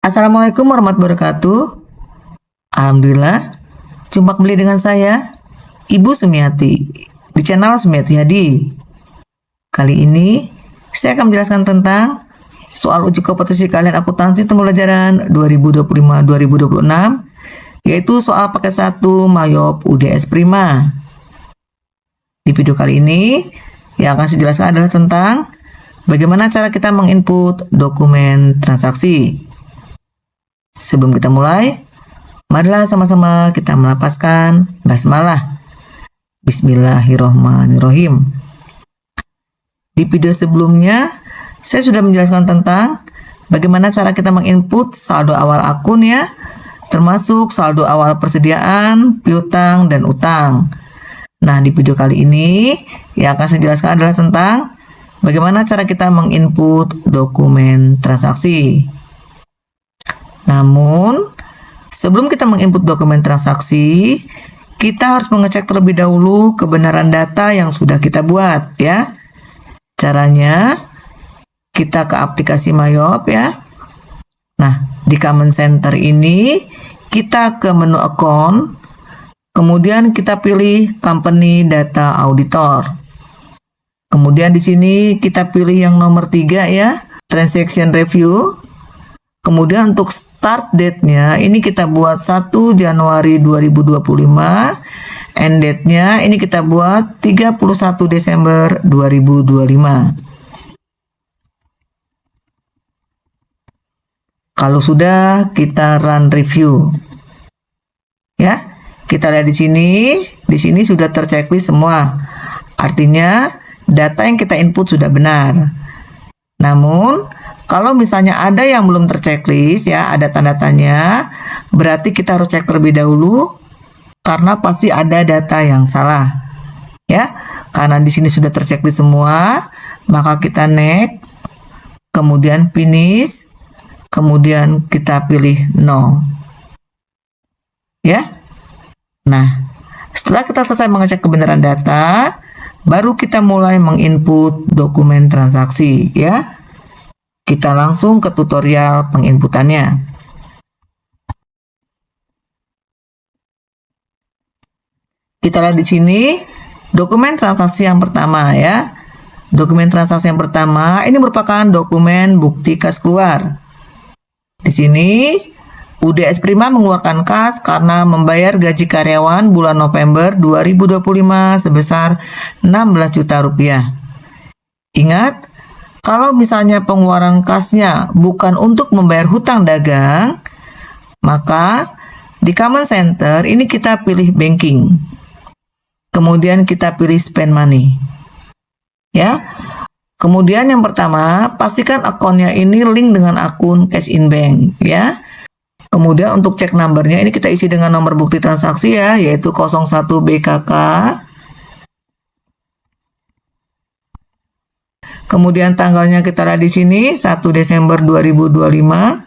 Assalamualaikum warahmatullahi wabarakatuh. Alhamdulillah, jumpa kembali dengan saya, Ibu Sumiati, di channel Sumiati Hadi. Kali ini, saya akan menjelaskan tentang soal uji kompetensi kalian akuntansi pembelajaran 2025-2026, yaitu soal paket 1 Mayop UDS Prima. Di video kali ini, yang akan saya jelaskan adalah tentang bagaimana cara kita menginput dokumen transaksi. Sebelum kita mulai, marilah sama-sama kita melafazkan basmalah. Bismillahirrohmanirrohim. Di video sebelumnya, saya sudah menjelaskan tentang bagaimana cara kita menginput saldo awal akun ya, termasuk saldo awal persediaan, piutang, dan utang. Nah, di video kali ini, yang akan saya jelaskan adalah tentang bagaimana cara kita menginput dokumen transaksi. Namun, sebelum kita menginput dokumen transaksi, kita harus mengecek terlebih dahulu kebenaran data yang sudah kita buat ya. Caranya, kita ke aplikasi Mayop ya. Nah, di Command Center ini, kita ke menu account, kemudian kita pilih Company Data Auditor. Kemudian di sini kita pilih yang nomor 3 ya, Transaction Review. Kemudian untuk start date-nya ini kita buat 1 Januari 2025. End date-nya ini kita buat 31 Desember 2025. Kalau sudah, kita run review. Ya, kita lihat di sini sudah terchecklist semua. Artinya data yang kita input sudah benar. Namun kalau misalnya ada yang belum terchecklist ya, ada tanda tanya, berarti kita harus cek terlebih dahulu karena pasti ada data yang salah. Ya, karena di sini sudah terchecklist semua, maka kita next, kemudian finish, kemudian kita pilih no. Ya. Nah, setelah kita selesai mengecek kebenaran data, baru kita mulai menginput dokumen transaksi ya. Kita langsung ke tutorial penginputannya. Kita lihat di sini dokumen transaksi yang pertama ya. Dokumen transaksi yang pertama ini merupakan dokumen bukti kas keluar. Di sini UDS Prima mengeluarkan kas karena membayar gaji karyawan bulan November 2025 sebesar 16 juta rupiah. Ingat, kalau misalnya pengeluaran kasnya bukan untuk membayar hutang dagang, maka di Command Center ini kita pilih banking. Kemudian kita pilih spend money. Ya. Kemudian yang pertama, pastikan akunnya ini link dengan akun cash in bank ya. Kemudian untuk cek numbernya ini kita isi dengan nomor bukti transaksi ya, yaitu 01 BKK. Kemudian tanggalnya kita lihat di sini 1 Desember 2025.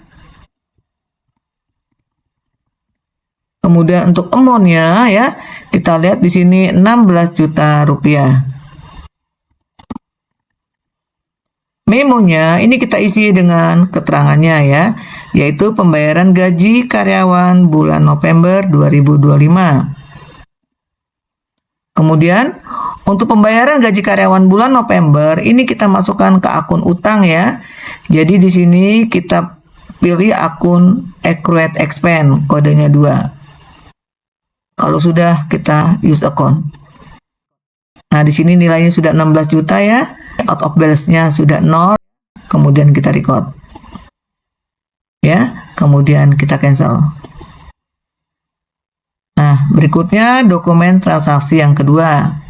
Kemudian untuk amount-nya ya, kita lihat di sini 16 juta rupiah. Memonya ini kita isi dengan keterangannya ya, yaitu pembayaran gaji karyawan bulan November 2025. Kemudian untuk pembayaran gaji karyawan bulan November ini kita masukkan ke akun utang ya. Jadi di sini kita pilih akun accrued expense, kodenya 2. Kalau sudah kita use account. Nah, di sini nilainya sudah 16 juta ya. Out of balance-nya sudah 0. Kemudian kita record. Ya, kemudian kita cancel. Nah, berikutnya dokumen transaksi yang kedua.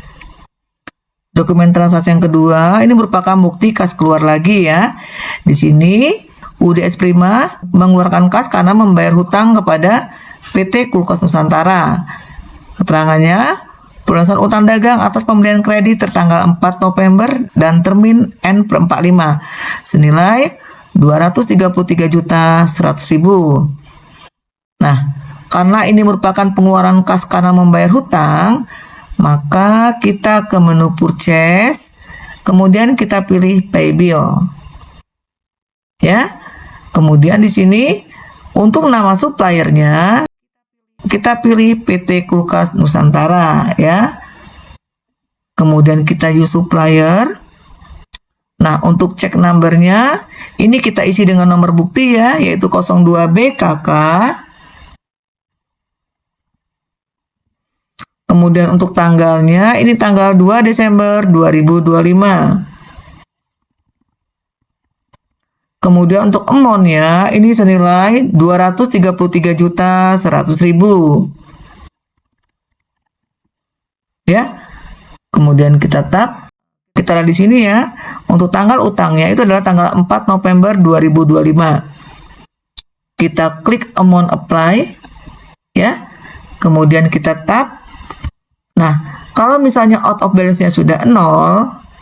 Dokumen transaksi yang kedua ini merupakan bukti kas keluar lagi ya. Di sini UDS Prima mengeluarkan kas karena membayar hutang kepada PT Kulkas Nusantara. Keterangannya, pelunasan utang dagang atas pembelian kredit tertanggal 4 November dan termin N/45 senilai 233.100.000. Nah, karena ini merupakan pengeluaran kas karena membayar hutang, maka kita ke menu purchase, kemudian kita pilih pay bill. Ya. Kemudian di sini Untuk nama suppliernya, kita pilih PT Kulkas Nusantara ya. Kemudian kita use supplier. Nah, untuk cek numbernya, ini kita isi dengan nomor bukti ya, yaitu 02BKK. Kemudian untuk tanggalnya, ini tanggal 2 Desember 2025. Kemudian untuk amount-nya, ini senilai 233.100.000. Ya. Kemudian kita tap. Kita lihat di sini ya. Untuk tanggal utangnya itu adalah tanggal 4 November 2025. Kita klik amount apply. Ya. Kemudian kita tap. Nah, kalau misalnya out of balance-nya sudah 0,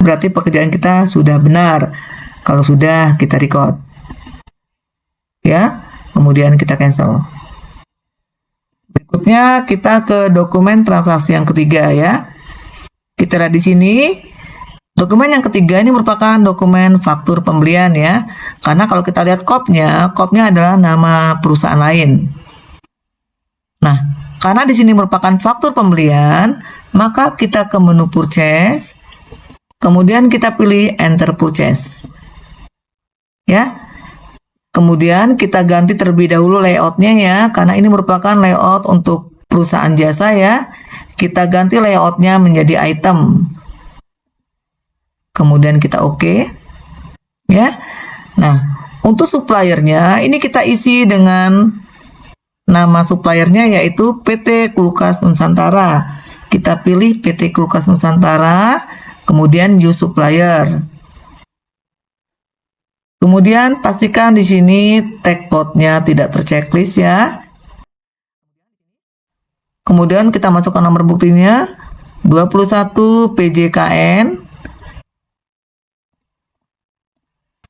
berarti pekerjaan kita sudah benar. Kalau sudah, kita record. Ya, kemudian kita cancel. Berikutnya, kita ke dokumen transaksi yang ketiga ya. Kita lihat di sini. Dokumen yang ketiga ini merupakan dokumen faktur pembelian ya. Karena kalau kita lihat kopnya adalah nama perusahaan lain. Nah, karena di sini merupakan faktur pembelian, maka kita ke menu purchase. Kemudian kita pilih enter purchase. Ya, kemudian kita ganti terlebih dahulu layoutnya ya, karena ini merupakan layout untuk perusahaan jasa ya. Kita ganti layoutnya menjadi item. Kemudian kita oke. Ya. Nah, untuk suppliernya ini kita isi dengan nama suppliernya yaitu PT Kulkas Nusantara. Kita pilih PT Kulkas Nusantara, kemudian use supplier. Kemudian pastikan di sini tag code-nya tidak terchecklist ya. Kemudian kita masukkan nomor buktinya 21 PJKN.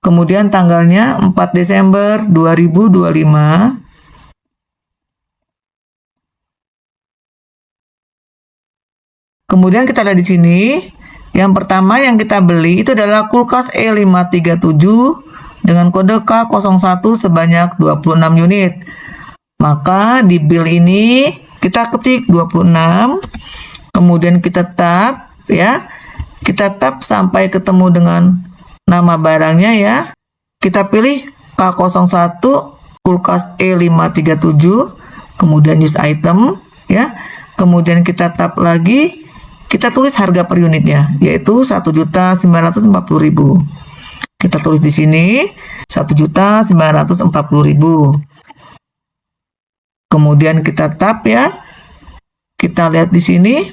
Kemudian tanggalnya 4 Desember 2025. Kemudian kita lihat di sini, yang pertama yang kita beli itu adalah kulkas E537 dengan kode K01 sebanyak 26 unit. Maka di bill ini kita ketik 26, kemudian kita tap ya. Kita tap sampai ketemu dengan nama barangnya ya. Kita pilih K01 kulkas E537, kemudian use item ya. Kemudian kita tap lagi, kita tulis harga per unitnya yaitu 1.940.000. Kita tulis di sini 1.940.000. Kemudian kita tap ya. Kita lihat di sini.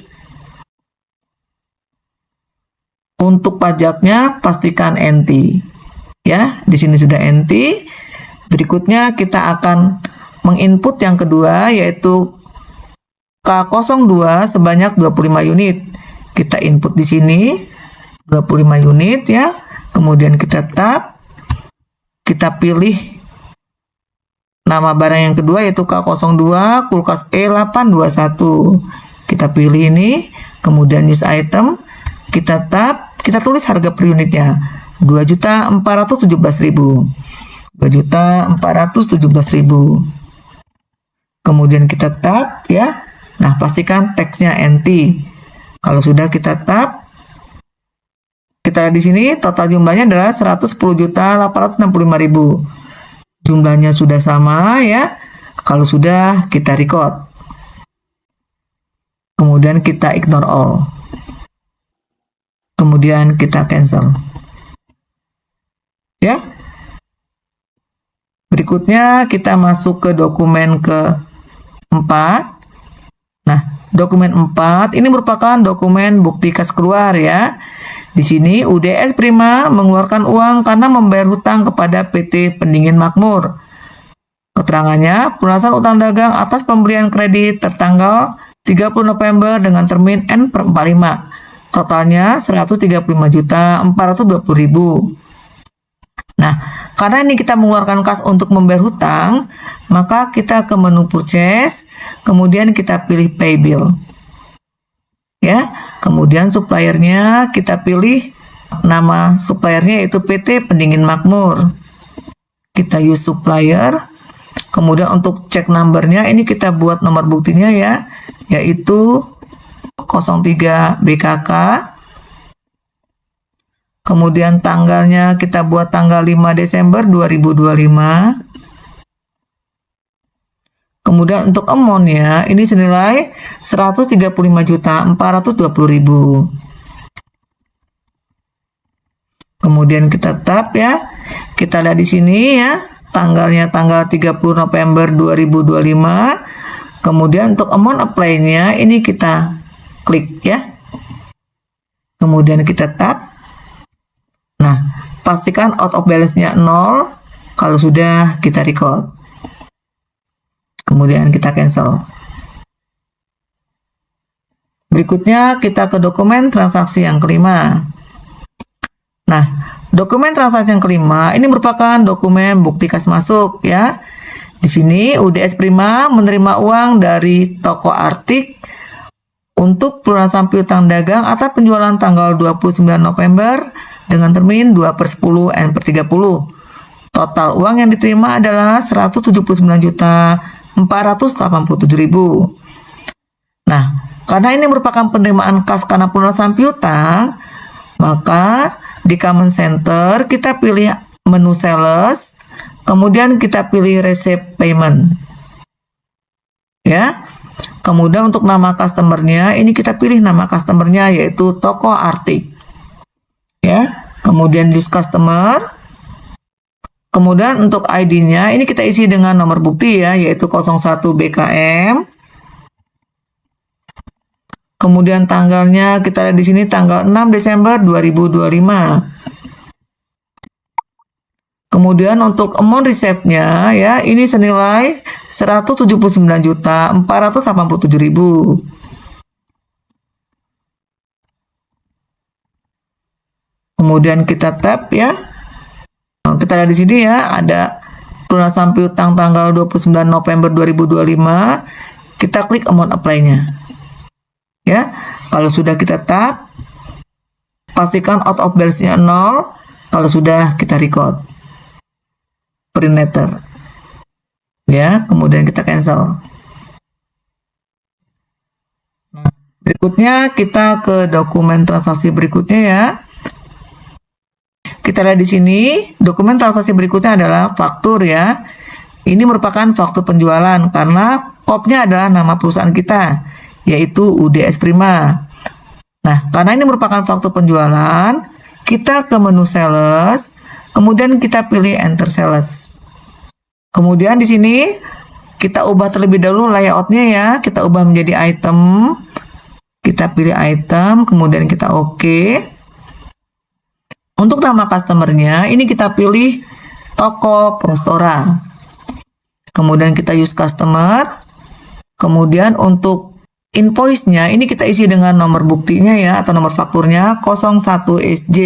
Untuk pajaknya pastikan NT. Ya, di sini sudah NT. Berikutnya kita akan menginput yang kedua yaitu K02 sebanyak 25 unit. Kita input di sini 25 unit ya. Kemudian kita tap. Kita pilih nama barang yang kedua yaitu K02 kulkas E821. Kita pilih ini, kemudian use item, kita tap, kita tulis harga per unitnya 2.417.000. 2.417.000. Kemudian kita tap ya. Nah, pastikan teksnya NT. Kalau sudah kita tap, kita lihat di sini total jumlahnya adalah 110.865.000. Jumlahnya sudah sama ya. Kalau sudah kita record. Kemudian kita ignore all. Kemudian kita cancel. Ya. Berikutnya kita masuk ke dokumen ke-4. Nah, dokumen 4 ini merupakan dokumen bukti kas keluar ya. Di sini UDS Prima mengeluarkan uang karena membayar hutang kepada PT Pendingin Makmur. Keterangannya, pelunasan utang dagang atas pembelian kredit tertanggal 30 November dengan termin N/45. Totalnya 135.420.000. Nah, karena ini kita mengeluarkan kas untuk membayar hutang, maka kita ke menu purchase, kemudian kita pilih pay bill. Ya, kemudian suppliernya kita pilih nama suppliernya yaitu PT Pendingin Makmur. Kita use supplier, Kemudian untuk cek numbernya ini kita buat nomor buktinya ya, yaitu 03 BKK. Kemudian tanggalnya kita buat tanggal 5 Desember 2025. Kemudian untuk amount-nya ini senilai 135.420.000. Kemudian kita tap ya. Kita lihat di sini ya, tanggalnya tanggal 30 November 2025. Kemudian untuk amount apply-nya ini kita klik ya. Kemudian kita tap. Nah, pastikan out of balance-nya 0. Kalau sudah, kita record. Kemudian kita cancel. Berikutnya kita ke dokumen transaksi yang kelima. Nah, dokumen transaksi yang kelima ini merupakan dokumen bukti kas masuk ya. Di sini UDS Prima menerima uang dari toko Artik untuk pelunasan piutang dagang atas penjualan tanggal 29 November dengan termin 2/10 N/30. Total uang yang diterima adalah 179.487.000. Nah, karena ini merupakan penerimaan kas karena pelunasan piutang, maka di Common Center kita pilih menu sales, kemudian kita pilih receipt payment. Ya. Kemudian untuk nama customernya, ini kita pilih nama customernya yaitu toko Artik. Ya. Kemudian use customer. Kemudian untuk ID-nya ini kita isi dengan nomor bukti ya, yaitu 01 BKM. Kemudian tanggalnya kita lihat di sini tanggal 6 Desember 2025. Kemudian untuk amount receipt-nya ya, ini senilai 179.487.000. Kemudian kita tap ya. Kita lihat di sini ya, ada pelunasan piutang tanggal 29 November 2025. Kita klik amount apply-nya. Ya, kalau sudah kita tap, pastikan out of balance-nya 0. Kalau sudah kita record. Print letter. Ya, kemudian kita cancel. Nah, berikutnya kita ke dokumen transaksi berikutnya ya. Kita lihat di sini, dokumen transaksi berikutnya adalah faktur ya. Ini merupakan faktur penjualan karena kopnya adalah nama perusahaan kita, yaitu UDS Prima. Nah, karena ini merupakan faktur penjualan, kita ke menu sales, kemudian kita pilih enter sales. Kemudian di sini kita ubah terlebih dahulu layoutnya ya, kita ubah menjadi item, kita pilih item, kemudian kita oke. Untuk nama customernya, ini kita pilih toko Prostora. Kemudian kita use customer. Kemudian untuk invoice-nya, ini kita isi dengan nomor buktinya ya, atau nomor fakturnya 01 SJ.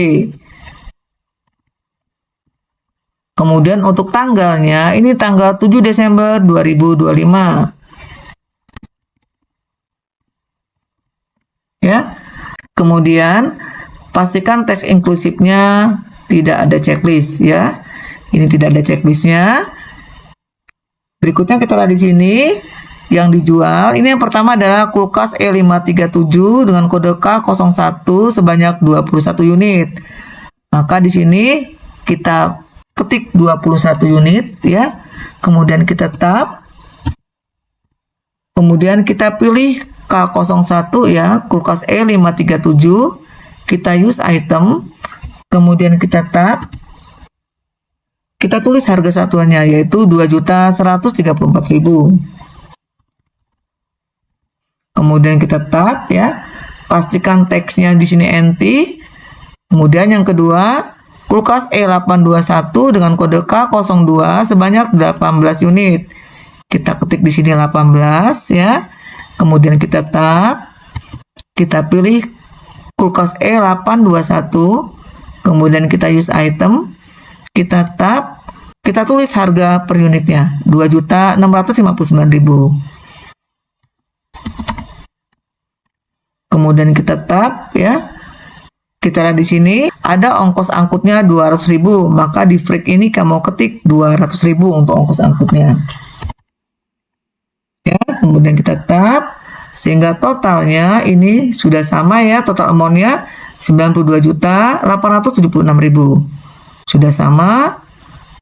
Kemudian untuk tanggalnya, ini tanggal 7 Desember 2025. Ya. Kemudian pastikan teks inklusifnya tidak ada checklist ya. Ini tidak ada checklistnya. Berikutnya kita lihat di sini yang dijual. Ini yang pertama adalah kulkas E537 dengan kode K01 sebanyak 21 unit. Maka di sini kita ketik 21 unit ya. Kemudian kita tab. Kemudian kita pilih K01 ya, kulkas E537. Kita use item, kemudian kita tab, kita tulis harga satuannya yaitu 2.134.000. Kemudian kita tab ya, pastikan teksnya di sini NT. Kemudian yang kedua, kulkas E821 dengan kode K02 sebanyak 18 unit. Kita ketik di sini 18 ya. Kemudian kita tab, kita pilih kulkas E821, kemudian kita use item, kita tab, kita tulis harga per unitnya 2.659.000. Kemudian kita tab ya. Kita lihat di sini ada ongkos angkutnya 200.000, maka di freak ini kamu ketik 200.000 untuk ongkos angkutnya. kemudian kita tap, sehingga totalnya ini sudah sama ya, total amount-nya 92.876.000. Sudah sama.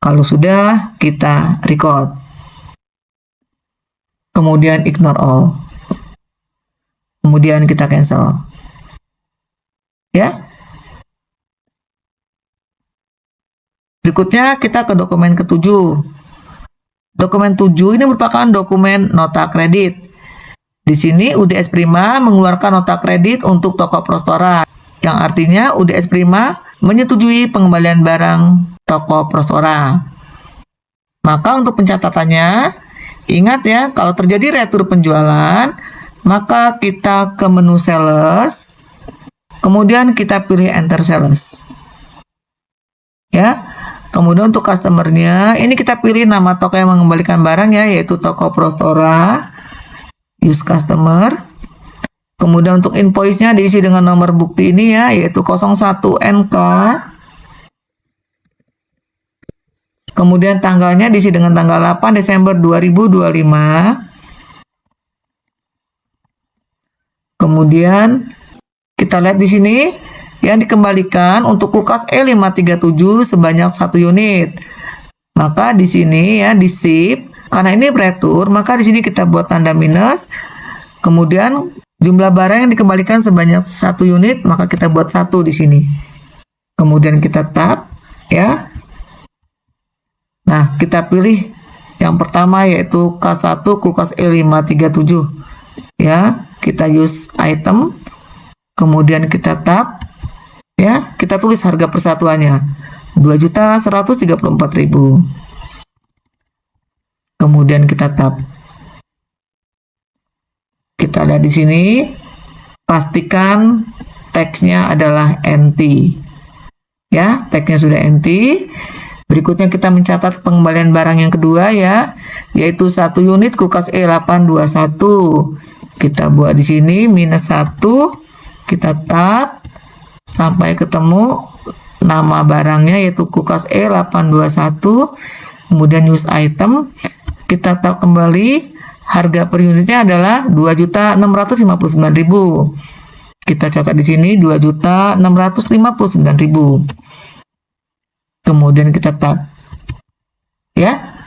Kalau sudah, kita record. Kemudian ignore all. Kemudian kita cancel. Ya. Berikutnya kita ke dokumen ke-7. Dokumen 7 ini merupakan dokumen nota kredit. Di sini UDS Prima mengeluarkan nota kredit untuk toko Prostora, yang artinya UDS Prima menyetujui pengembalian barang toko Prostora. Maka untuk pencatatannya, ingat ya, kalau terjadi retur penjualan, maka kita ke menu sales, kemudian kita pilih enter sales. Ya, kemudian untuk customernya, ini kita pilih nama toko yang mengembalikan barang ya, yaitu toko Prostora, use customer. Kemudian untuk invoice-nya diisi dengan nomor bukti ini ya, yaitu 01 NK. Kemudian tanggalnya diisi dengan tanggal 8 Desember 2025. Kemudian kita lihat di sini yang dikembalikan untuk kulkas E537 sebanyak 1 unit. Maka di sini ya di ship, karena ini retur, maka di sini kita buat tanda minus. Kemudian jumlah barang yang dikembalikan sebanyak 1 unit, maka kita buat 1 di sini. Kemudian kita tap ya. Nah, kita pilih yang pertama yaitu K1 kulkas E537. Ya, kita use item. Kemudian kita tap. Ya, kita tulis harga persatuannya 2.134.000. Kemudian kita tap. Kita lihat di sini, pastikan teksnya adalah NT. Ya, teksnya sudah NT. Berikutnya kita mencatat pengembalian barang yang kedua ya, yaitu 1 unit kulkas E821. Kita buat di sini minus 1, kita tap sampai ketemu nama barangnya yaitu kulkas E821, kemudian use item, kita tap kembali, harga per unitnya adalah 2.659.000. Kita catat di sini 2.659.000. Kemudian kita tap. Ya.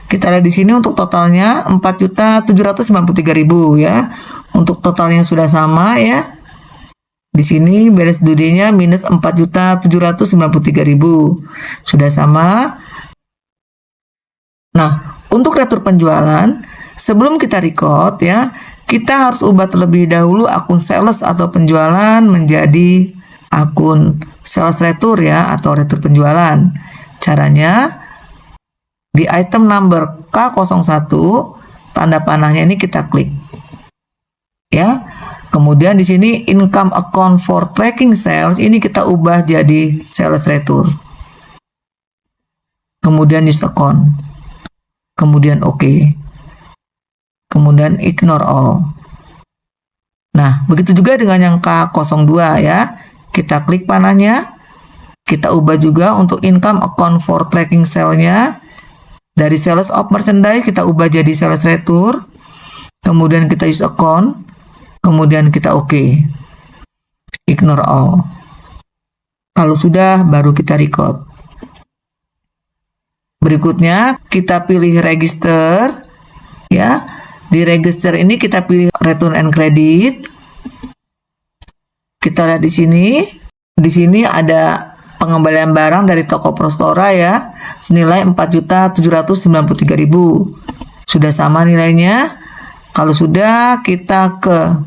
Kita lihat di sini untuk totalnya 4.793.000 ya. Untuk totalnya sudah sama ya. Di sini beres dudinya minus 4.793.000. Sudah sama. Nah, untuk retur penjualan, sebelum kita record ya, kita harus ubah terlebih dahulu akun sales atau penjualan menjadi akun sales retur ya, atau retur penjualan. Caranya di item number K01, tanda panahnya ini kita klik. Ya. Kemudian di sini income account for tracking sales ini kita ubah jadi sales retur. Kemudian use account. Kemudian OK. Kemudian ignore all. Nah, begitu juga dengan yang K02 ya. Kita klik panahnya, kita ubah juga untuk income account for tracking sale-nya. Dari sales of merchandise kita ubah jadi sales retur. Kemudian kita use account. Kemudian kita OK. Ignore all. Kalau sudah, baru kita record. Berikutnya, kita pilih register. Ya, di register ini kita pilih return and credit. Kita lihat di sini. Di sini ada pengembalian barang dari toko Prostora ya, senilai 4.793.000. Sudah sama nilainya. Kalau sudah, kita ke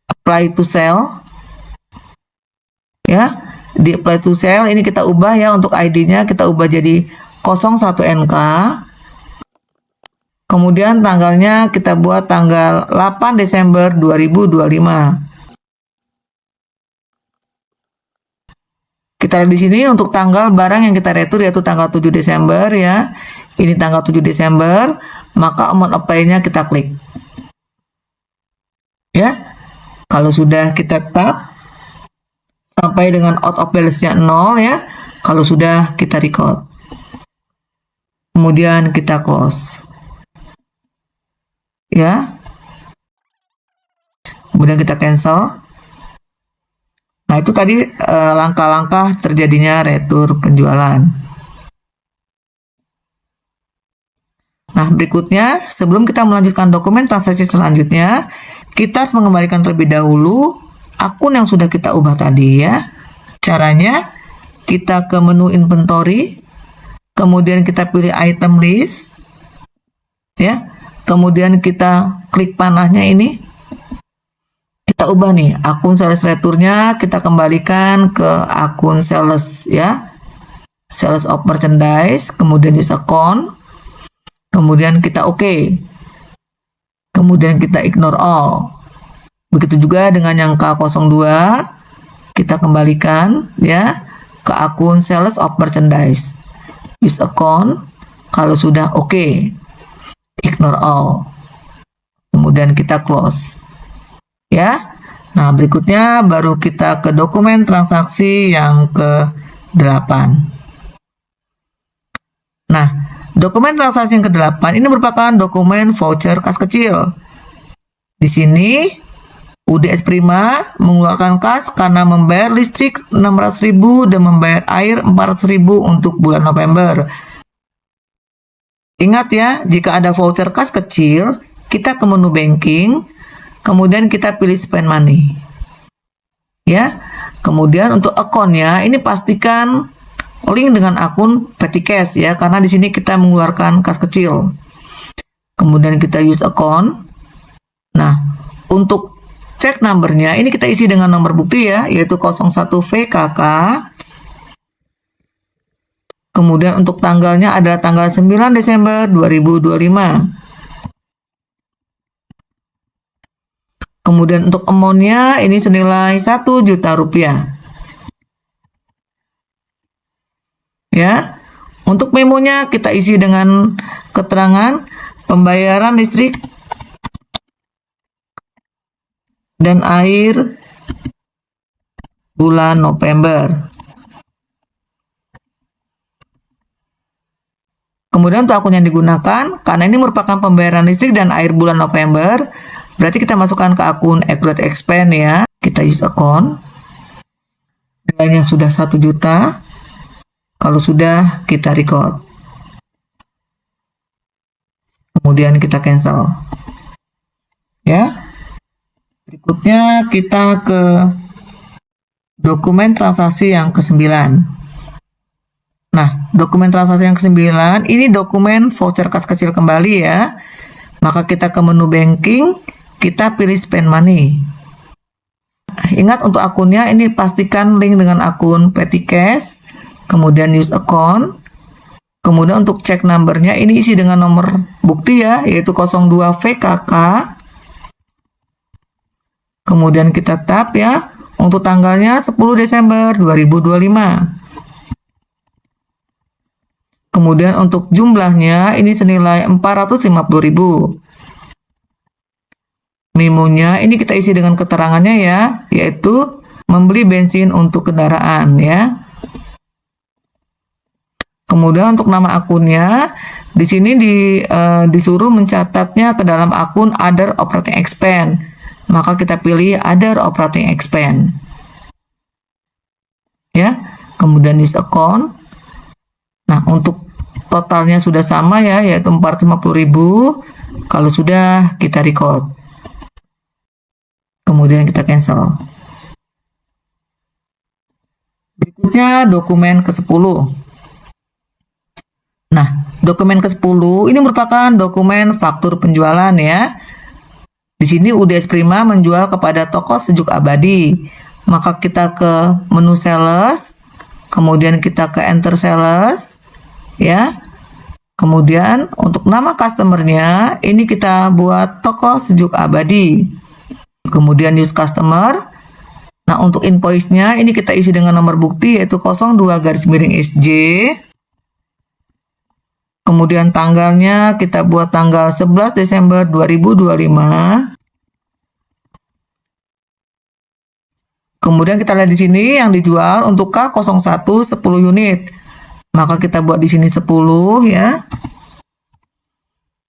apply to sell. Ya, di apply to sell ini kita ubah ya, untuk ID-nya kita ubah jadi 01 NK. Kemudian tanggalnya kita buat tanggal 8 Desember 2025. Kita lihat di sini untuk tanggal barang yang kita retur yaitu tanggal 7 Desember ya. Ini tanggal 7 Desember, maka amount of pay-nya kita klik. Ya. Kalau sudah kita tap sampai dengan out of balance-nya 0 ya. Kalau sudah kita record. Kemudian kita close. ya. Kemudian kita cancel. Nah, itu tadi langkah-langkah terjadinya retur penjualan. Nah, berikutnya, sebelum kita melanjutkan dokumen transaksi selanjutnya, kita harus mengembalikan terlebih dahulu akun yang sudah kita ubah tadi ya. Caranya, kita ke menu inventory, kemudian kita pilih item list, ya. Kemudian kita klik panahnya ini, kita ubah nih akun sales returnya, kita kembalikan ke akun sales ya, sales of merchandise, kemudian use account, kemudian kita oke, kemudian kita ignore all. Begitu juga dengan yang K02, kita kembalikan ya ke akun sales of merchandise, use account. Kalau sudah oke, ignore all, kemudian kita close ya. Nah, berikutnya baru kita ke dokumen transaksi yang ke-8. Nah, dokumen transaksi yang ke-8 ini merupakan dokumen voucher kas kecil. Di sini UDS Prima mengeluarkan kas karena membayar listrik 600.000 dan membayar air 400.000 untuk bulan November. Ingat ya, jika ada voucher kas kecil, kita ke menu banking, kemudian kita pilih spend money. Ya. Kemudian untuk akunnya ini pastikan link dengan akun petty cash ya, karena di sini kita mengeluarkan kas kecil. Kemudian kita use account. Nah, untuk cek numbernya ini kita isi dengan nomor bukti ya, yaitu 01VKK. Kemudian untuk tanggalnya adalah tanggal 9 Desember 2025. Kemudian untuk amount-nya ini senilai 1 juta rupiah. Ya. Untuk memonya kita isi dengan keterangan pembayaran listrik dan air bulan November. Kemudian untuk akun yang digunakan, karena ini merupakan pembayaran listrik dan air bulan November, berarti kita masukkan ke akun accurate expense ya. Kita use account. Nilainya sudah 1 juta. Kalau sudah, kita record. Kemudian kita cancel. Ya. Berikutnya kita ke dokumen transaksi yang ke-9. Nah, dokumen transaksi yang ke-9 ini dokumen voucher kas kecil kembali ya. Maka kita ke menu banking, kita pilih spend money. Ingat untuk akunnya ini pastikan link dengan akun petty cash, kemudian use account. Kemudian untuk cek numbernya ini isi dengan nomor bukti ya, yaitu 02VKK. Kemudian kita tap ya, untuk tanggalnya 10 Desember 2025. Kemudian untuk jumlahnya ini senilai 450.000. Memonya ini kita isi dengan keterangannya ya, yaitu membeli bensin untuk kendaraan ya. Kemudian untuk nama akunnya, di sini disuruh mencatatnya ke dalam akun other operating expense. Maka kita pilih other operating expense. Ya, kemudian use account. Nah, untuk totalnya sudah sama ya, yaitu 450.000. Kalau sudah, kita record. Kemudian kita cancel. Berikutnya dokumen ke-10. Nah, dokumen ke-10 ini merupakan dokumen faktur penjualan ya. Di sini UDS Prima menjual kepada toko Sejuk Abadi. Maka kita ke menu sales, kemudian kita ke enter sales ya. Kemudian untuk nama customernya ini kita buat toko Sejuk Abadi. Kemudian use customer. Nah, untuk invoice-nya ini kita isi dengan nomor bukti yaitu 02-SJ. Kemudian tanggalnya kita buat tanggal 11 Desember 2025. Kemudian kita lihat di sini yang dijual untuk K01 10 unit. Maka kita buat di sini 10 ya.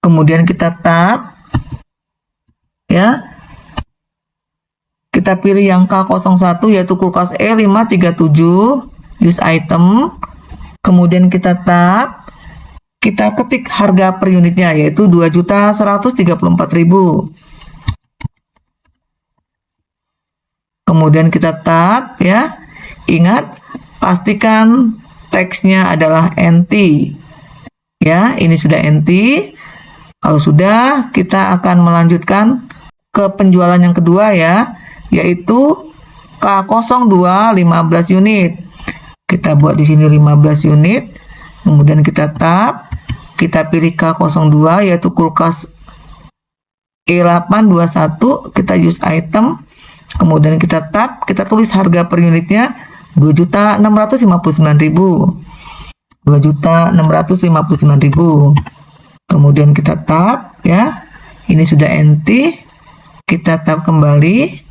Kemudian kita tap. ya. Kita pilih yang K01 yaitu kulkas E537 use item. Kemudian kita tab, kita ketik harga per unitnya yaitu 2.134.000. Kemudian kita tab ya. Ingat, pastikan teksnya adalah NT. Ya, ini sudah NT. Kalau sudah, kita akan melanjutkan ke penjualan yang kedua ya, yaitu K02 15 unit. Kita buat di sini 15 unit. Kemudian kita tab, kita pilih K02 yaitu kulkas E821, kita use item. Kemudian kita tab, kita tulis harga per unitnya 2.659.000. 2.659.000. Kemudian kita tab ya. Ini sudah NT. Kita tab kembali.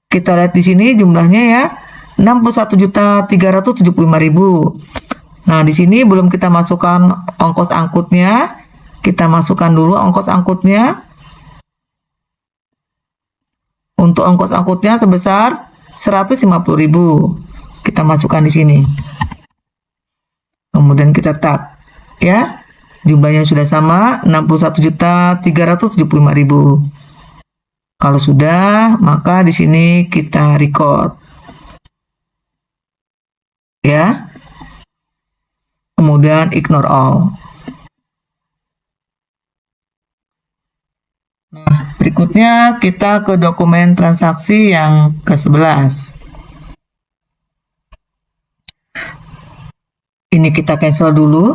Kita lihat di sini jumlahnya ya 61.375.000. Nah, di sini belum kita masukkan ongkos angkutnya. Kita masukkan dulu ongkos angkutnya. Untuk ongkos angkutnya sebesar 150.000. Kita masukkan di sini. Kemudian kita tab ya. Jumlahnya sudah sama 61.375.000. Kalau sudah, maka di sini kita record. Ya. Kemudian ignore all. Nah, berikutnya kita ke dokumen transaksi yang ke-11. Ini kita cancel dulu.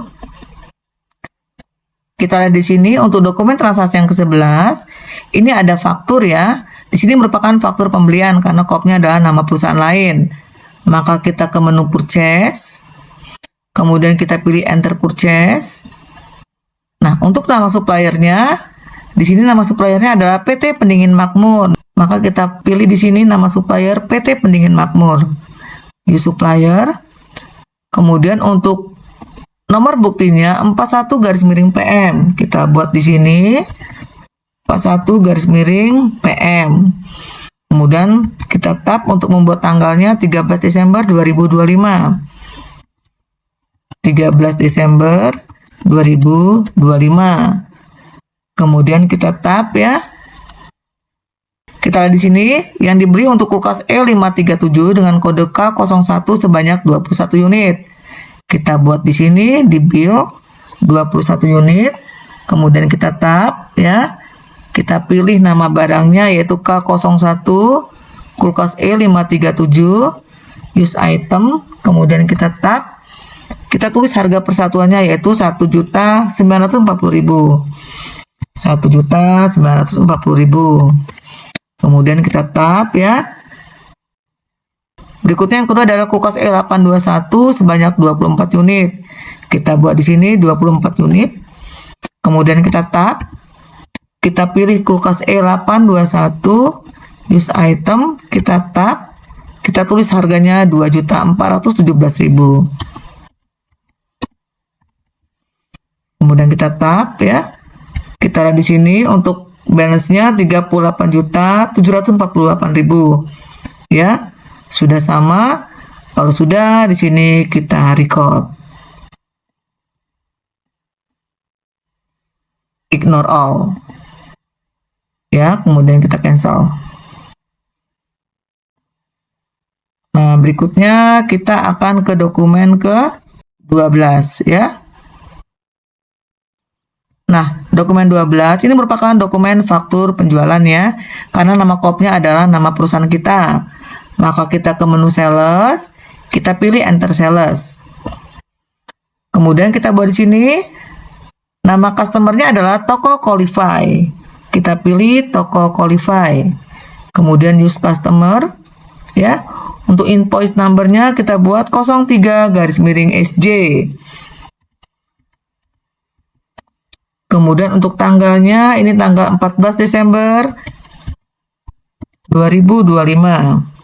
Kita lihat di sini untuk dokumen transaksi yang ke-11, ini ada faktur ya. Di sini merupakan faktur pembelian karena kopnya adalah nama perusahaan lain. Maka kita ke menu purchase. Kemudian kita pilih enter purchase. Nah, untuk nama suppliernya, di sini nama suppliernya adalah PT Pendingin Makmur. Maka kita pilih di sini nama supplier PT Pendingin Makmur. Use supplier. Kemudian untuk nomor buktinya 41-PM. Kita buat di sini 41-PM. Kemudian kita tab untuk membuat tanggalnya 13 Desember 2025. 13 Desember 2025. Kemudian kita tab ya. Kita lihat di sini yang dibeli untuk kulkas E537 dengan kode K01 sebanyak 21 unit. Kita buat di sini di bill 21 unit. Kemudian kita tab ya. Kita pilih nama barangnya yaitu K01 kulkas E537 use item. Kemudian kita tab. Kita tulis harga persatuannya yaitu 1.940.000. 1.940.000. Kemudian kita tab ya. Berikutnya yang kedua adalah kulkas E821 sebanyak 24 unit. Kita buat di sini 24 unit. Kemudian kita tab. Kita pilih kulkas E821 use item, kita tab. Kita tulis harganya 2.417.000. Kemudian kita tab ya. Kita lihat di sini untuk balance-nya 38.748.000. Ya, sudah sama. Kalau sudah, di sini kita record. Ignore all. Ya, kemudian kita cancel. Nah, berikutnya kita akan ke dokumen ke-12 ya. Nah, dokumen 12 ini merupakan dokumen faktur penjualan ya, karena nama kopnya adalah nama perusahaan kita. Maka kita ke menu sales, kita pilih enter sales. Kemudian kita buat di sini nama customernya adalah toko Qualify. Kita pilih toko Qualify. Kemudian use customer ya. Untuk invoice numbernya kita buat 03-SJ. Kemudian untuk tanggalnya ini tanggal 14 Desember 2025.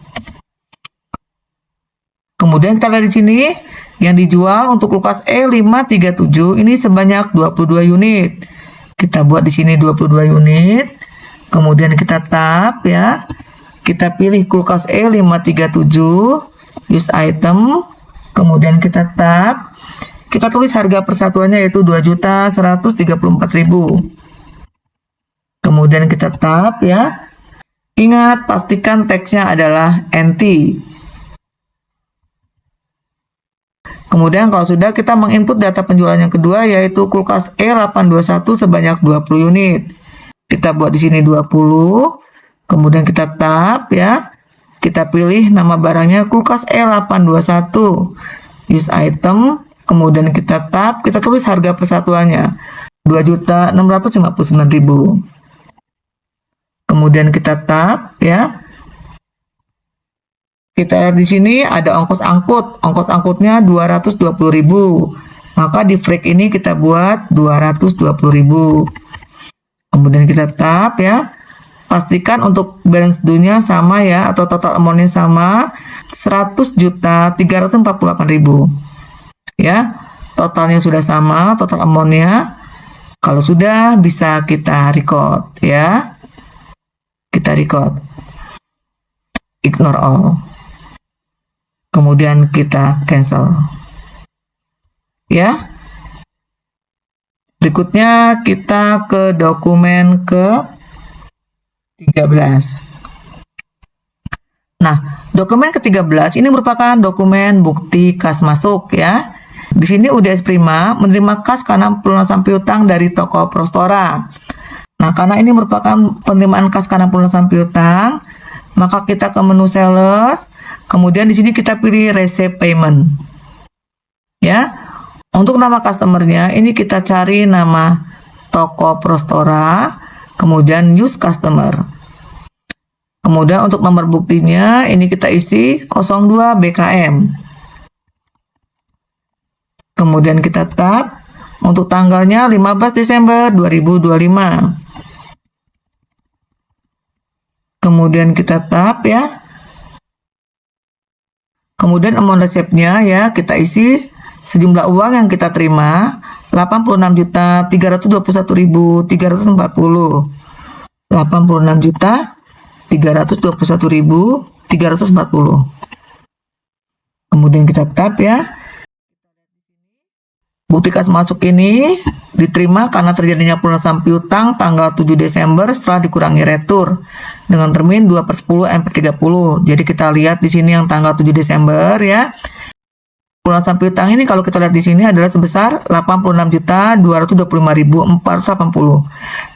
Kemudian kita lihat di sini yang dijual untuk kulkas E537 ini sebanyak 22 unit. Kita buat di sini 22 unit. Kemudian kita tap ya. Kita pilih kulkas E537, use item. Kemudian kita tap. Kita tulis harga persatuannya yaitu 2.134.000. Kemudian kita tap ya. Ingat, pastikan teksnya adalah NT. Kemudian kalau sudah, kita menginput data penjualan yang kedua yaitu kulkas E821 sebanyak 20 unit. Kita buat di sini 20. Kemudian kita tap ya. Kita pilih nama barangnya kulkas E821. Use item. Kemudian kita tap, kita tulis harga persatuannya 2.659.000. Kemudian kita tap ya. Kita lihat di sini ada ongkos angkut. Ongkos angkutnya 220.000. Maka di freak ini kita buat 220.000. Kemudian kita tap ya. Pastikan untuk balance due-nya sama ya, atau total amount-nya sama, 100.348.000. Ya, totalnya sudah sama, total amount-nya. Kalau sudah, bisa kita record ya. Kita record. Ignore all. Kemudian kita cancel. Ya. Berikutnya kita ke dokumen ke 13. Nah, dokumen ke-13 ini merupakan dokumen bukti kas masuk ya. Di sini UDS Prima menerima kas karena pelunasan piutang dari toko Prostora. Nah, karena ini merupakan penerimaan kas karena pelunasan piutang, maka kita ke menu sales, kemudian di sini kita pilih receipt payment. Ya. Untuk nama customernya ini kita cari nama toko Prostora, kemudian use customer. Kemudian untuk nomor buktinya ini kita isi 02 BKM. Kemudian kita tap untuk tanggalnya 15 Desember 2025. Kemudian kita tap ya. Kemudian amount resepnya ya kita isi sejumlah uang yang kita terima 86.321.340. 86.321.340. Kemudian kita tap ya. Bukti kas masuk ini diterima karena terjadinya pelunasan piutang tanggal 7 Desember setelah dikurangi retur dengan termin 2/10 MP30. Jadi kita lihat di sini yang tanggal 7 Desember ya. Pelunasan piutang ini kalau kita lihat di sini adalah sebesar 86.225.480.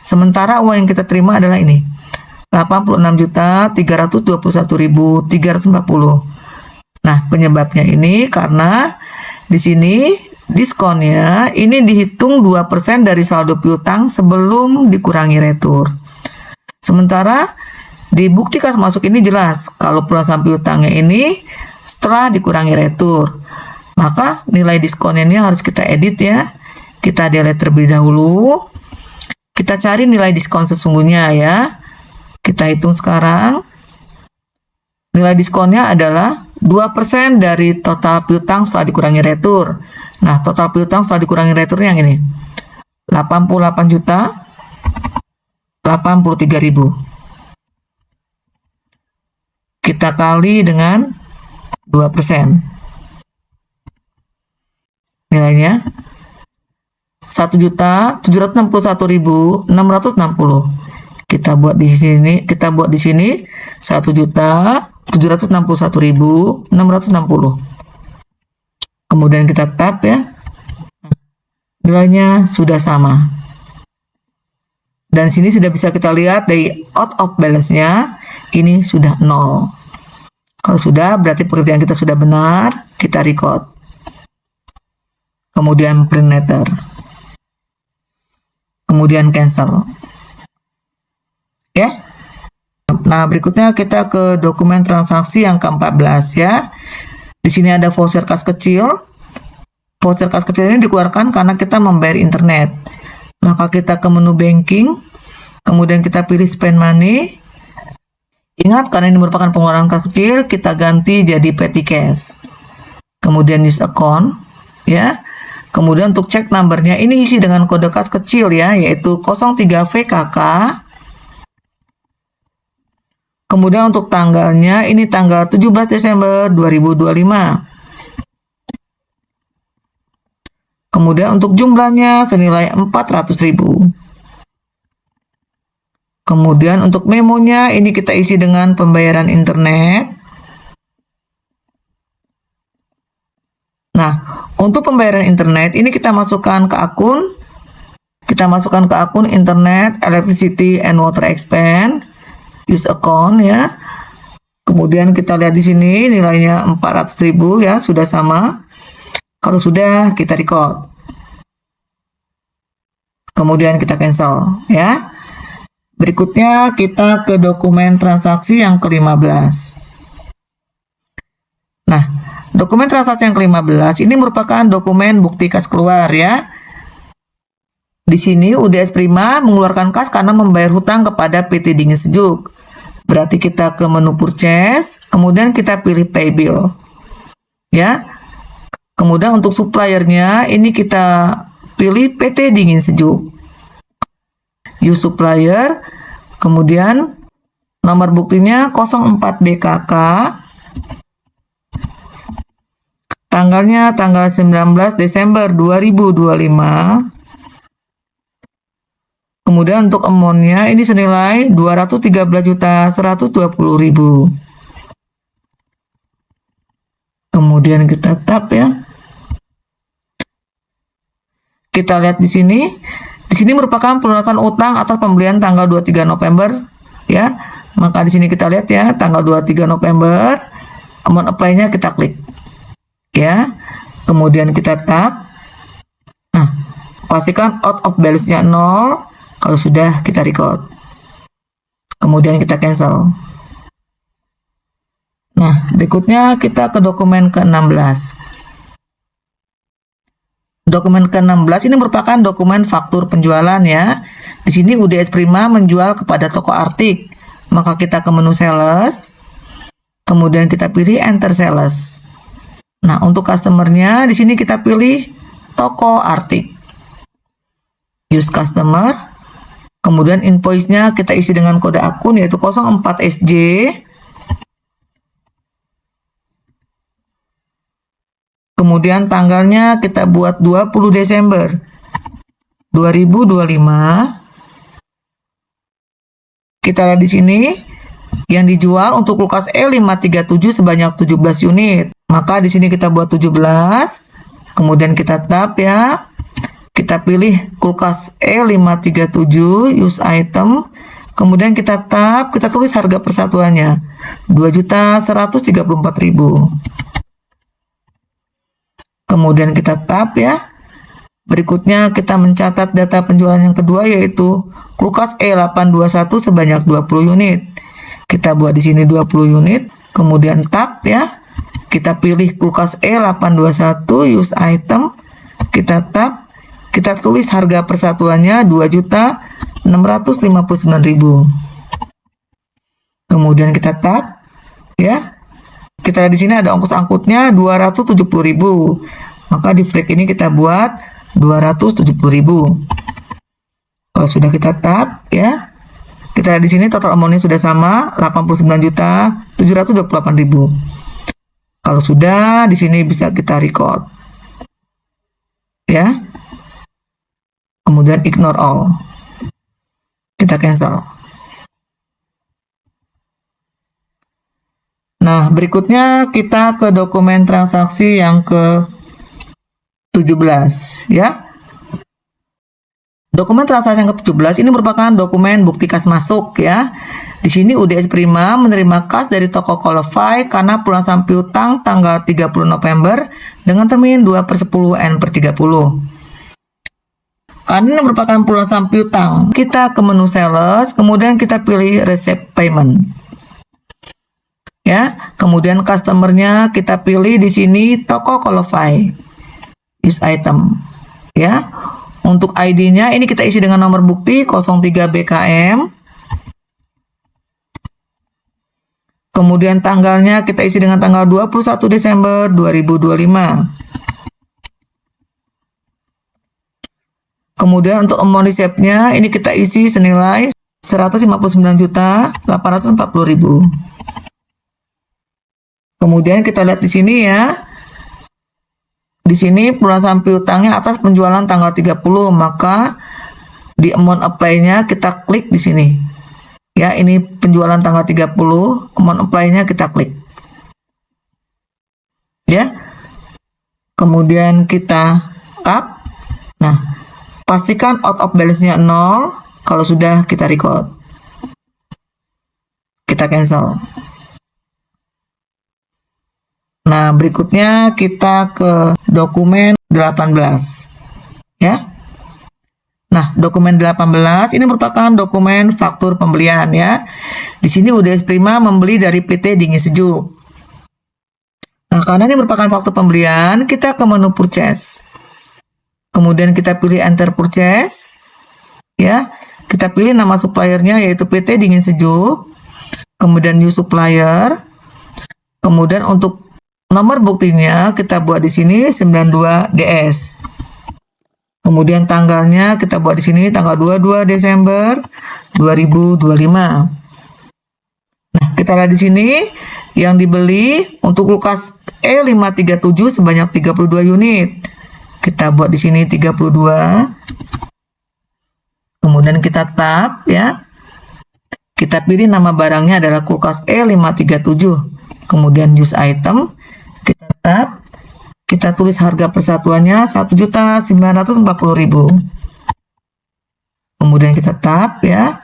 Sementara uang yang kita terima adalah ini. 86.321.340. Nah, penyebabnya ini karena di sini diskonnya ini dihitung 2% dari saldo piutang sebelum dikurangi retur. Sementara di bukti kas masuk ini jelas kalau pelunasan piutangnya ini setelah dikurangi retur. Maka nilai diskonnya ini harus kita edit ya. Kita delete terlebih dahulu. Kita cari nilai diskon sesungguhnya ya. Kita hitung sekarang. Nilai diskonnya adalah 2% dari total piutang setelah dikurangi retur. Nah, total piutang setelah dikurangi retur yang ini. 88.083.000. Kita kali dengan 2%. Nilainya 1.761.660. Kita buat di sini 1.761.660. Kemudian kita tap ya. Nilainya sudah sama. Dan sini sudah bisa kita lihat dari out of balance-nya ini sudah 0. Kalau sudah berarti pekerjaan kita sudah benar, kita record. Kemudian print letter. Kemudian cancel. Ya. Nah, berikutnya kita ke dokumen transaksi yang ke-14 ya. Di sini ada voucher kas kecil. Voucher kas kecil ini dikeluarkan karena kita membayar internet. Maka kita ke menu banking, kemudian kita pilih spend money. Ingat karena ini merupakan pengeluaran kas kecil, kita ganti jadi petty cash. Kemudian use account ya. Kemudian untuk cek numbernya ini isi dengan kode kas kecil ya, yaitu 03VKK. Kemudian untuk tanggalnya ini tanggal 17 Desember 2025. Kemudian untuk jumlahnya senilai 400.000. Kemudian untuk memonya ini kita isi dengan pembayaran internet. Nah, untuk pembayaran internet ini kita masukkan ke akun. Kita masukkan ke akun internet, electricity and water expense, use account ya. Kemudian kita lihat di sini nilainya 400.000 ya, sudah sama. Kalau sudah kita record. Kemudian kita cancel ya. Berikutnya kita ke dokumen transaksi yang ke-15. Nah, dokumen transaksi yang ke-15 ini merupakan dokumen bukti kas keluar ya. Di sini UDS Prima mengeluarkan kas karena membayar hutang kepada PT Dingin Sejuk. Berarti kita ke menu purchase, kemudian kita pilih pay bill. Ya. Kemudian untuk suppliernya ini kita pilih PT Dingin Sejuk. Use supplier, kemudian nomor buktinya 04 BKK. Tanggalnya tanggal 19 Desember 2025. Kemudian untuk amount-nya ini senilai 213.120.000. Kemudian kita tap ya. Kita lihat di sini. Di sini merupakan pelunasan utang atas pembelian tanggal 23 November ya. Maka di sini kita lihat ya, tanggal 23 November, amount apply-nya kita klik. Ya. Kemudian kita tap. Nah, pastikan out of balance-nya 0. Kalau sudah kita record. Kemudian kita cancel. Nah, berikutnya kita ke dokumen ke-16. Dokumen ke-16 ini merupakan dokumen faktur penjualan ya. Di sini UDS Prima menjual kepada toko artik. Maka kita ke menu sales. Kemudian kita pilih enter sales. Nah, untuk customernya di sini kita pilih toko artik. Use customer. Kemudian invoice-nya kita isi dengan kode akun yaitu 04SJ. Kemudian tanggalnya kita buat 20 Desember 2025. Kita lihat di sini yang dijual untuk kulkas E537 sebanyak 17 unit. Maka di sini kita buat 17. Kemudian kita tap ya. Kita pilih kulkas E537 use item. Kemudian kita tap, kita tulis harga persatuannya 2.134.000. Kemudian kita tap ya. Berikutnya kita mencatat data penjualan yang kedua yaitu kulkas E821 sebanyak 20 unit. Kita buat di sini 20 unit. Kemudian tap ya. Kita pilih kulkas E821 use item. Kita tap. Kita tulis harga persatuannya 2.659.000. Kemudian kita tap ya. Kita lihat di sini ada ongkos angkutnya 270.000. Maka di break ini kita buat 270.000. Kalau sudah kita tap ya. Kita lihat di sini total amount-nya sudah sama 89.728.000. Kalau sudah di sini bisa kita record. Ya. Kemudian ignore all. Kita cancel. Nah, berikutnya kita ke dokumen transaksi yang ke-17 ya. Dokumen transaksi yang ke-17 ini merupakan dokumen bukti kas masuk ya. Di sini UDS Prima menerima kas dari toko Qualify karena pelunasan piutang tanggal 30 November dengan termin 2/10/30. Karena ini merupakan pelunasan piutang, kita ke menu sales, kemudian kita pilih receipt payment. Ya, kemudian customernya kita pilih di sini toko Qualify. Use item. Ya. Untuk ID-nya ini kita isi dengan nomor bukti 03 BKM. Kemudian tanggalnya kita isi dengan tanggal 21 Desember 2025. Kemudian untuk amount receipt-nya ini kita isi senilai 159.840.000. Kemudian kita lihat di sini ya. Di sini pelunasan piutangnya atas penjualan tanggal 30, maka di amount apply-nya kita klik di sini. Ya, ini penjualan tanggal 30, amount apply-nya kita klik. Ya. Kemudian kita tap. Nah, pastikan out of balance-nya 0. Kalau sudah kita record. Kita cancel. Nah, berikutnya kita ke dokumen 18. Ya. Nah, dokumen 18 ini merupakan dokumen faktur pembelian ya. Di sini UDS Prima membeli dari PT Dingin Sejuk. Nah, karena ini merupakan faktur pembelian, kita ke menu purchase. Kemudian kita pilih enter purchase. Ya. Kita pilih nama suppliernya yaitu PT Dingin Sejuk. Kemudian new supplier. Kemudian untuk nomor buktinya kita buat di sini 92DS. Kemudian tanggalnya kita buat di sini tanggal 22 Desember 2025. Nah, kita lihat di sini yang dibeli untuk kulkas E537 sebanyak 32 unit. Kita buat di sini 32. Kemudian kita tap ya. Kita pilih nama barangnya adalah kulkas E537. Kemudian use item. Kita tap, kita tulis harga persatuannya 1.940.000. Kemudian kita tap ya.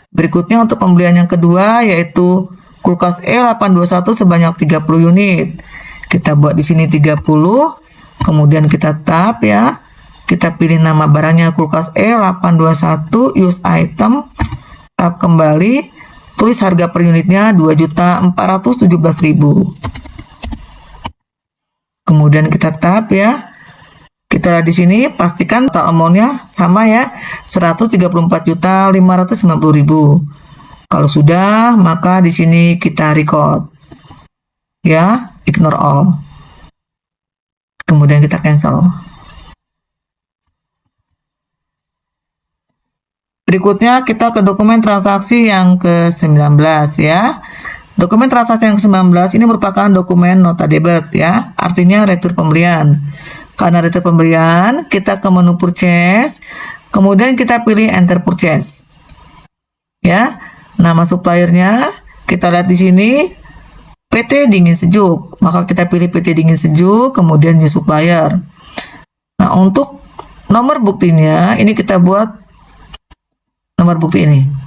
Berikutnya untuk pembelian yang kedua yaitu kulkas E821 sebanyak 30 unit. Kita buat di sini 30. Kemudian kita tap ya. Kita pilih nama barangnya kulkas E821, use item. Tap kembali. Tulis harga per unitnya 2.417.000. Kemudian kita tap ya. Kita lihat di sini pastikan total amount-nya sama ya, 134.590.000. Kalau sudah, maka di sini kita record. Ya, ignore all. Kemudian kita cancel. Berikutnya kita ke dokumen transaksi yang ke-19 ya. Dokumen transaksi yang ke-19 ini merupakan dokumen nota debit ya, artinya retur pembelian. Karena retur pembelian, kita ke menu purchase, kemudian kita pilih enter purchase. Ya, nama suppliernya kita lihat di sini PT Dingin Sejuk, maka kita pilih PT Dingin Sejuk, kemudian new supplier. Nah, untuk nomor buktinya ini kita buat nomor bukti ini.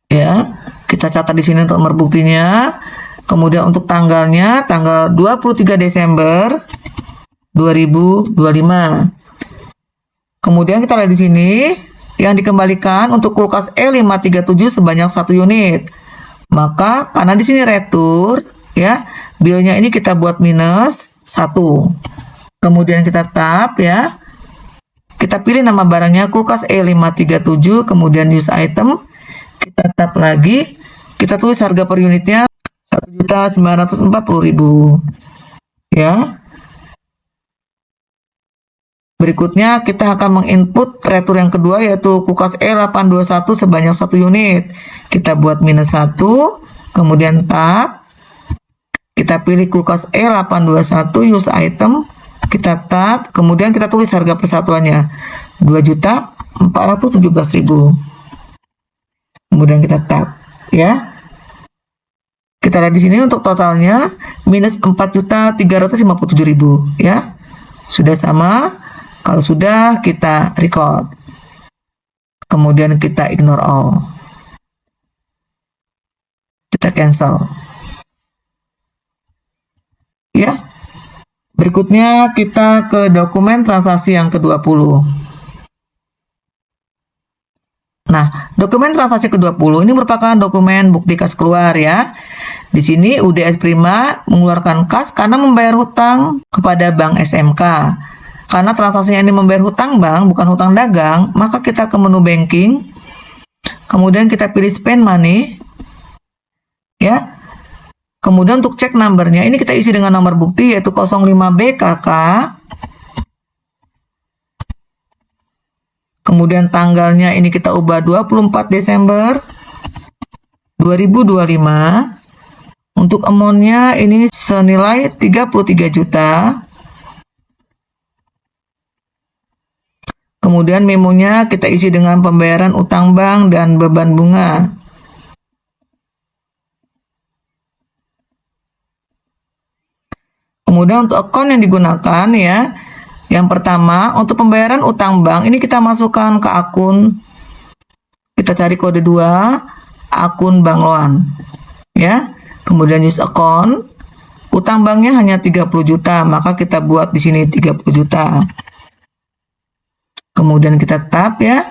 Ya, kita catat di sini untuk nomor buktinya. Kemudian untuk tanggalnya tanggal 23 Desember 2025. Kemudian kita lihat di sini yang dikembalikan untuk kulkas E537 sebanyak 1 unit. Maka karena di sini retur ya, bilnya ini kita buat minus 1. Kemudian kita tap ya. Kita pilih nama barangnya kulkas E537, kemudian use item. Kita tap lagi, kita tulis harga per unitnya 1.940.000. Ya. Berikutnya kita akan menginput retur yang kedua yaitu kulkas E821 sebanyak 1 unit. Kita buat minus 1, kemudian tap. Kita pilih kulkas E821 use item. Kita tap, kemudian kita tulis harga persatuannya 2.417.000. Kemudian kita tap ya. Kita lihat di sini untuk totalnya minus 4.357.000 ya. Sudah sama. Kalau sudah kita record. Kemudian kita ignore all. Kita cancel. Ya. Berikutnya kita ke dokumen transaksi yang ke-20. Nah, dokumen transaksi ke-20 ini merupakan dokumen bukti kas keluar ya. Di sini UDS Prima mengeluarkan kas karena membayar hutang kepada Bank SMK. Karena transaksinya ini membayar hutang bank, bukan hutang dagang, maka kita ke menu banking. Kemudian kita pilih spend money. Ya. Kemudian untuk cek numbernya, ini kita isi dengan nomor bukti yaitu 05BKK. Kemudian tanggalnya ini kita ubah 24 Desember 2025. Untuk amount-nya ini senilai 33 juta. Kemudian memonya kita isi dengan pembayaran utang bank dan beban bunga. Kemudian untuk akun yang digunakan ya, yang pertama untuk pembayaran utang bank ini kita masukkan ke akun, kita cari kode 2, akun Bank Loan ya. Kemudian use account, utang banknya hanya 30 juta, maka kita buat di sini 30 juta. Kemudian kita tap ya.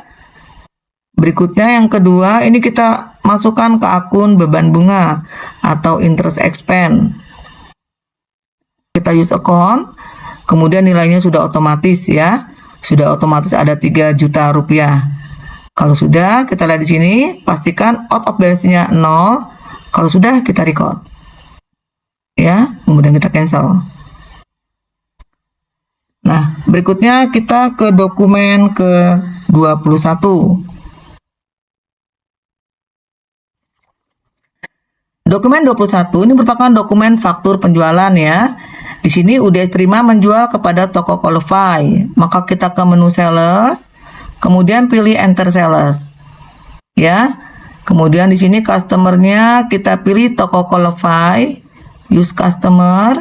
Berikutnya yang kedua, ini kita masukkan ke akun beban bunga atau interest expense. Kita use account, kemudian nilainya sudah otomatis ya. Sudah otomatis ada 3 juta rupiah. Kalau sudah, kita lihat di sini, pastikan out of balance-nya 0. Kalau sudah, kita record. Ya, kemudian kita cancel. Nah, berikutnya kita ke dokumen ke-21. Dokumen 21 ini merupakan dokumen faktur penjualan ya. Di sini UDS Prima menjual kepada toko qualify. Maka kita ke menu sales, kemudian pilih enter sales. Ya. Kemudian di sini customernya kita pilih toko qualify, use customer.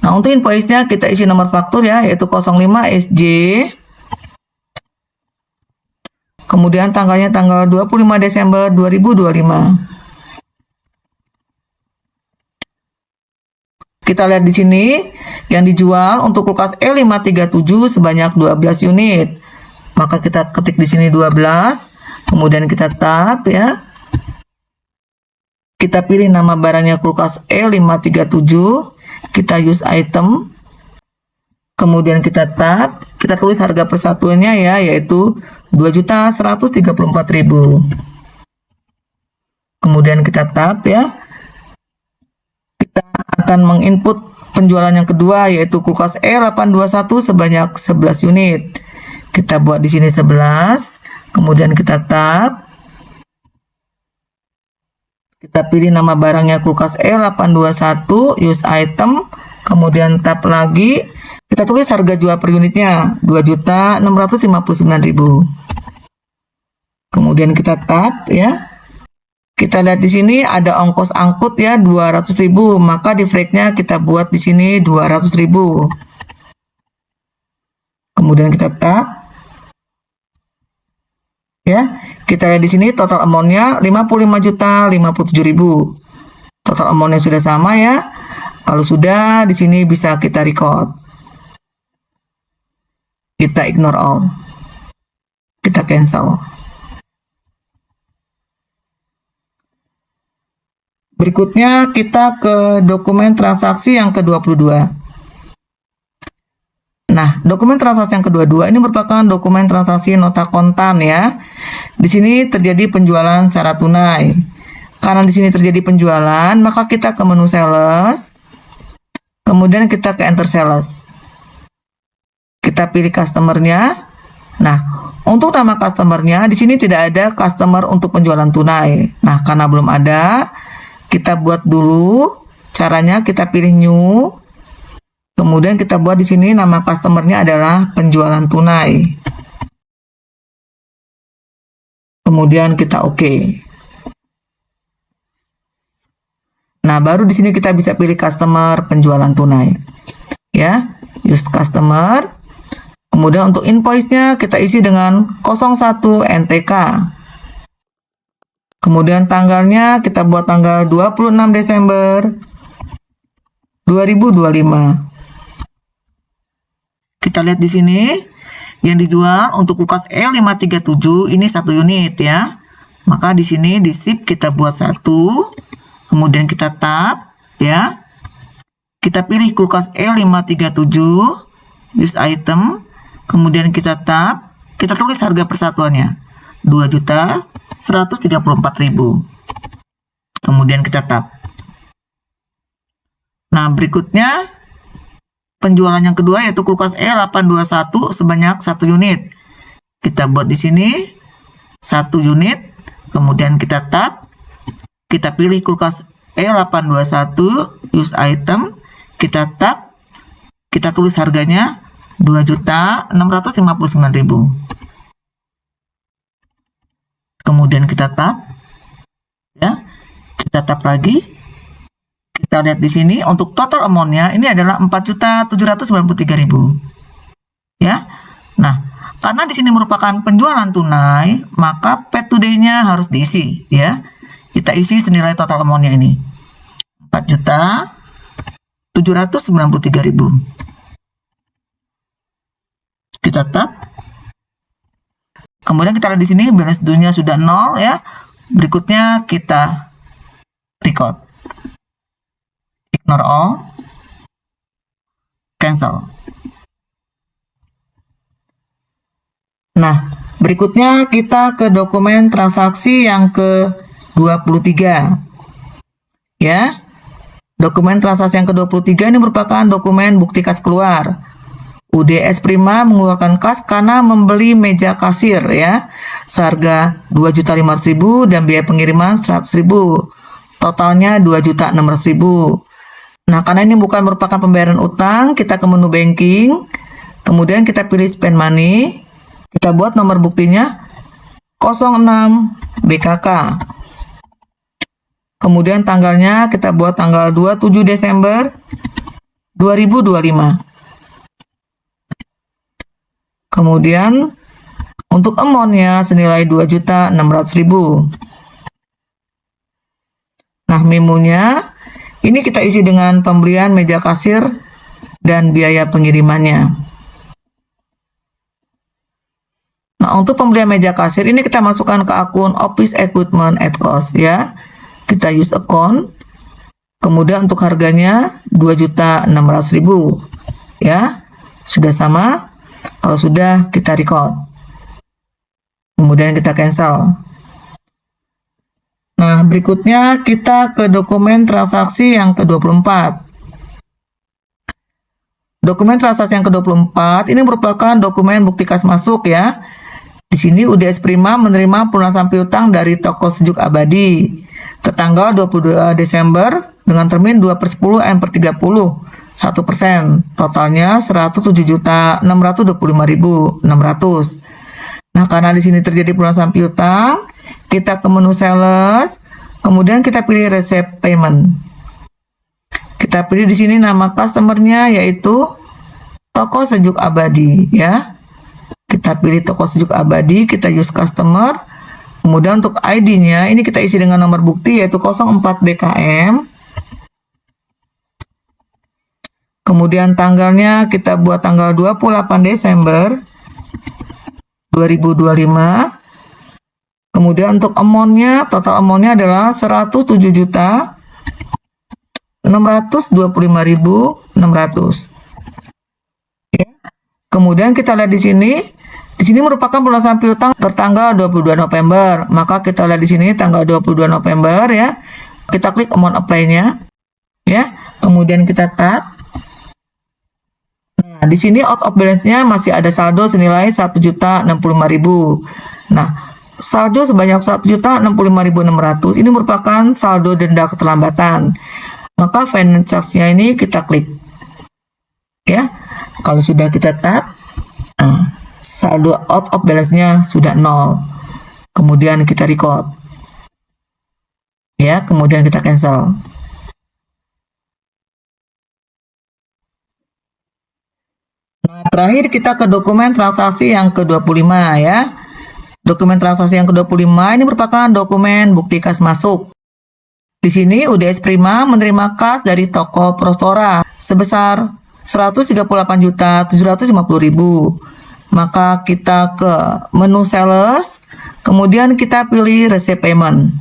Nah, untuk invoice-nya kita isi nomor faktur ya, yaitu 05 SJ. Kemudian tanggalnya tanggal 25 Desember 2025. Kita lihat di sini yang dijual untuk kulkas E537 sebanyak 12 unit. Maka kita ketik di sini 12, kemudian kita tab ya. Kita pilih nama barangnya kulkas E537, kita use item. Kemudian kita tab, kita tulis harga persatuannya ya, yaitu 2.134.000. Kemudian kita tab ya. Kita akan menginput penjualan yang kedua yaitu kulkas E821 sebanyak 11 unit. Kita buat di sini 11, kemudian kita tab. Kita pilih nama barangnya kulkas E821, use item, kemudian tab lagi. Kita tulis harga jual per unitnya 2.659.000. Kemudian kita tab ya. Kita lihat di sini ada ongkos angkut ya 200.000, maka di flag-nya kita buat di sini 200.000. Kemudian kita tab. Ya, kita lihat di sini total amount-nya 55.057.000. Total amount-nya sudah sama ya. Kalau sudah di sini bisa kita record. Kita ignore all. Kita cancel. Berikutnya kita ke dokumen transaksi yang ke-22. Nah, dokumen transaksi yang ke-22 ini merupakan dokumen transaksi nota kontan ya. Di sini terjadi penjualan secara tunai. Karena di sini terjadi penjualan, maka kita ke menu sales. Kemudian kita ke enter sales. Kita pilih customernya. Nah, untuk nama customernya di sini tidak ada customer untuk penjualan tunai. Nah, karena belum ada, kita buat dulu. Caranya kita pilih new. Kemudian kita buat di sini nama customernya adalah penjualan tunai. Kemudian kita oke. Nah, baru di sini kita bisa pilih customer penjualan tunai. Ya, use customer. Kemudian untuk invoice-nya kita isi dengan 01 NTK. Kemudian tanggalnya kita buat tanggal 26 Desember 2025. Kita lihat di sini yang dijual untuk kulkas E537 ini 1 unit ya. Maka di sini di ship kita buat 1. Kemudian kita tab ya. Kita pilih kulkas E537, use item. Kemudian kita tab, kita tulis harga persatuannya 2.134.000. Kemudian kita tab. Nah, berikutnya penjualan yang kedua yaitu kulkas E821 sebanyak 1 unit. Kita buat di sini 1 unit, kemudian kita tab, kita pilih kulkas E821 use item, kita tab, kita tulis harganya 2.659.000. Kemudian kita tab, ya, kita tab lagi. Kita lihat di sini untuk total amount-nya ini adalah 4.793.000. Ya. Nah, karena di sini merupakan penjualan tunai, maka paid today-nya harus diisi, ya. Kita isi senilai total amount-nya ini. 4.793.000. Kita tab. Kemudian kita lihat di sini balance due-nya sudah 0, ya. Berikutnya kita record. Ignore all, cancel. Nah, berikutnya kita ke dokumen transaksi yang ke-23. Ya. Dokumen transaksi yang ke-23 ini merupakan dokumen bukti kas keluar. UDS Prima mengeluarkan kas karena membeli meja kasir, ya. Seharga 2.500.000 dan biaya pengiriman 100.000. Totalnya 2.600.000. Nah, karena ini bukan merupakan pembayaran utang, kita ke menu banking, kemudian kita pilih spend money, kita buat nomor buktinya 06 BKK. Kemudian tanggalnya kita buat tanggal 27 Desember 2025. Kemudian untuk amount-nya senilai 2.600.000. Nah, memonya ini kita isi dengan pembelian meja kasir dan biaya pengirimannya. Nah, untuk pembelian meja kasir ini kita masukkan ke akun Office Equipment at Cost, ya. Kita use account. Kemudian untuk harganya 2.600.000. Ya. Sudah sama? Kalau sudah, kita record. Kemudian kita cancel. Nah, berikutnya kita ke dokumen transaksi yang ke-24. Dokumen transaksi yang ke-24 ini merupakan dokumen bukti kas masuk, ya. Di sini UDS Prima menerima pelunasan piutang dari toko Sejuk Abadi tertanggal 22 Desember dengan termin 2/10 M/30 1%. Totalnya 107.625.600. Nah, karena di sini terjadi pelunasan piutang, kita ke menu sales, kemudian kita pilih receipt payment. Kita pilih di sini nama customer-nya yaitu Toko Sejuk Abadi, ya. Kita pilih Toko Sejuk Abadi, kita use customer. Kemudian untuk ID-nya ini kita isi dengan nomor bukti yaitu 04 BKM. Kemudian tanggalnya kita buat tanggal 28 Desember 2025. Kemudian untuk amount-nya, total amount-nya adalah 107.625.600. Ya. Kemudian kita lihat di sini merupakan pelunasan piutang tertanggal 22 November. Maka kita lihat di sini tanggal 22 November, ya. Kita klik amount apply-nya, ya. Kemudian kita tab. Nah, di sini out of balance-nya masih ada saldo senilai 1.065.000. Nah, saldo sebanyak 1.065.600 ini merupakan saldo denda keterlambatan. Maka finance charge-nya ini kita klik. Ya. Kalau sudah kita tab, saldo out of balance-nya sudah 0. Kemudian kita record. Ya, kemudian kita cancel. Nah, terakhir kita ke dokumen transaksi yang ke-25, ya. Dokumen transaksi yang ke-25 ini merupakan dokumen bukti kas masuk. Di sini UDS Prima menerima kas dari toko Prostora sebesar 138.750.000. Maka kita ke menu sales, kemudian kita pilih receipt payment.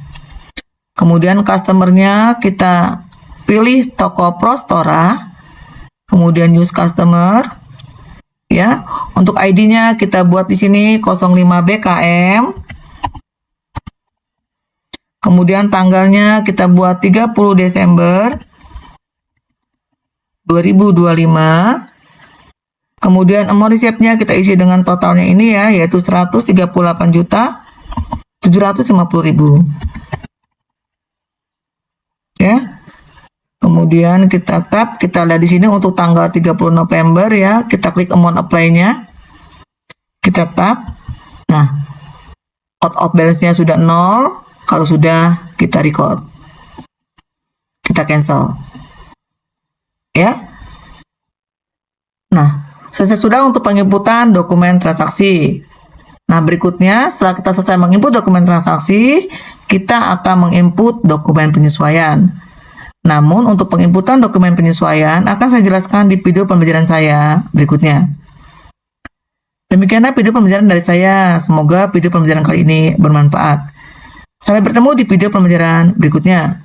Kemudian customer-nya kita pilih toko Prostora, kemudian use customer. Ya, untuk ID-nya kita buat di sini 05 BKM. Kemudian tanggalnya kita buat 30 Desember 2025. Kemudian amount receipt-nya kita isi dengan totalnya ini ya, yaitu 138.750.000. Ya. Kemudian kita lihat di sini untuk tanggal 30 November ya, kita klik amount apply-nya. Kita tap. Nah, out of balance-nya sudah 0. Kalau sudah, kita record. Kita cancel. Ya. Nah, selesai sudah untuk penginputan dokumen transaksi. Nah, berikutnya setelah kita selesai menginput dokumen transaksi, kita akan menginput dokumen penyesuaian. Namun, untuk penginputan dokumen penyesuaian akan saya jelaskan di video pembelajaran saya berikutnya. Demikianlah video pembelajaran dari saya. Semoga video pembelajaran kali ini bermanfaat. Sampai bertemu di video pembelajaran berikutnya.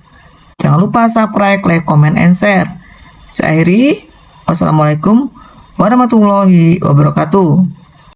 Jangan lupa subscribe, like, comment, and share. Saya akhiri. Wassalamualaikum warahmatullahi wabarakatuh.